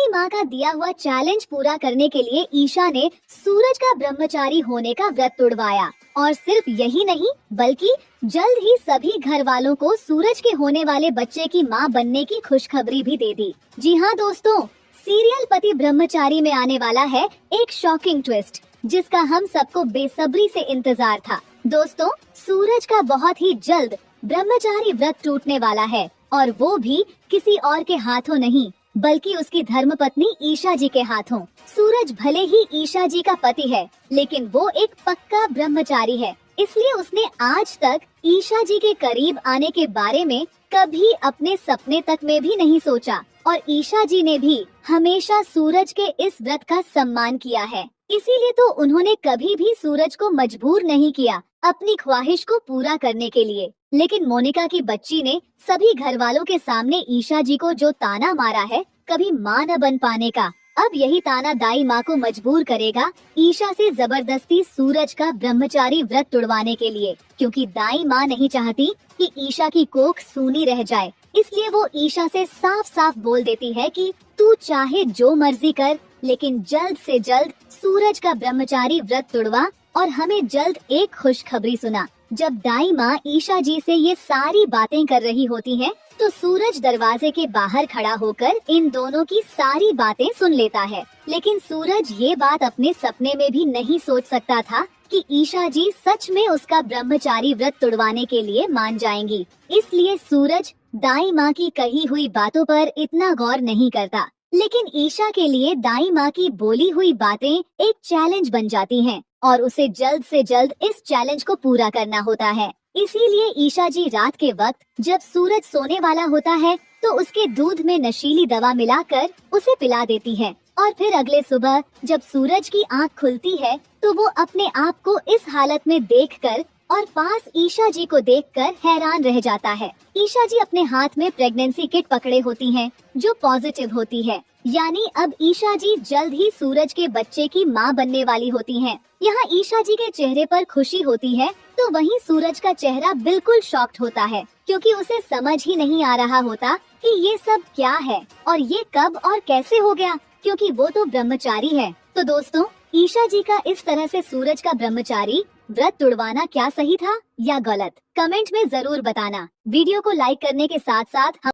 दाई माँ का दिया हुआ चैलेंज पूरा करने के लिए ईशा ने सूरज का ब्रह्मचारी होने का व्रत तुड़वाया। और सिर्फ यही नहीं बल्कि जल्द ही सभी घर वालों को सूरज के होने वाले बच्चे की माँ बनने की खुशखबरी भी दे दी। जी हाँ दोस्तों, सीरियल पति ब्रह्मचारी में आने वाला है एक शॉकिंग ट्विस्ट, जिसका हम सबको बेसब्री से इंतजार था। दोस्तों, सूरज का बहुत ही जल्द ब्रह्मचारी व्रत टूटने वाला है, और वो भी किसी और के हाथों नहीं बल्कि उसकी धर्मपत्नी ईशा जी के हाथों। सूरज भले ही ईशा जी का पति है, लेकिन वो एक पक्का ब्रह्मचारी है, इसलिए उसने आज तक ईशा जी के करीब आने के बारे में कभी अपने सपने तक में भी नहीं सोचा। और ईशा जी ने भी हमेशा सूरज के इस व्रत का सम्मान किया है, इसीलिए तो उन्होंने कभी भी सूरज को मजबूर नहीं किया अपनी ख्वाहिश को पूरा करने के लिए। लेकिन मोनिका की बच्ची ने सभी घर वालों के सामने ईशा जी को जो ताना मारा है कभी माँ न बन पाने का, अब यही ताना दाई माँ को मजबूर करेगा ईशा से जबरदस्ती सूरज का ब्रह्मचारी व्रत तुड़वाने के लिए, क्योंकि दाई माँ नहीं चाहती कि ईशा की कोख सूनी रह जाए। इसलिए वो ईशा से साफ साफ बोल देती है कि तू चाहे जो मर्जी कर, लेकिन जल्द से जल्द सूरज का ब्रह्मचारी व्रत तुड़वा और हमें जल्द एक खुशखबरी सुना। जब दाई माँ ईशा जी से ये सारी बातें कर रही होती हैं, तो सूरज दरवाजे के बाहर खड़ा होकर इन दोनों की सारी बातें सुन लेता है। लेकिन सूरज ये बात अपने सपने में भी नहीं सोच सकता था कि ईशा जी सच में उसका ब्रह्मचारी व्रत तुड़वाने के लिए मान जाएंगी। इसलिए सूरज दाई माँ की कही हुई बातों पर इतना गौर नहीं करता। लेकिन ईशा के लिए दाई माँ की बोली हुई बातें एक चैलेंज बन जाती हैं, और उसे जल्द से जल्द इस चैलेंज को पूरा करना होता है। इसीलिए ईशा जी रात के वक्त जब सूरज सोने वाला होता है तो उसके दूध में नशीली दवा मिलाकर उसे पिला देती है। और फिर अगले सुबह जब सूरज की आंख खुलती है तो वो अपने आप को इस हालत में देखकर और पास ईशा जी को देखकर हैरान रह जाता है। ईशा जी अपने हाथ में प्रेगनेंसी किट पकड़े होती हैं, जो पॉजिटिव होती है, यानी अब ईशा जी जल्द ही सूरज के बच्चे की माँ बनने वाली होती हैं। यहाँ ईशा जी के चेहरे पर खुशी होती है, तो वहीं सूरज का चेहरा बिल्कुल शॉक्ड होता है, क्योंकि उसे समझ ही नहीं आ रहा होता कि ये सब क्या है और ये कब और कैसे हो गया, क्योंकि वो तो ब्रह्मचारी है। तो दोस्तों, ईशा जी का इस तरह से सूरज का ब्रह्मचारी व्रत तुड़वाना क्या सही था या गलत, कमेंट में जरूर बताना। वीडियो को लाइक करने के साथ साथ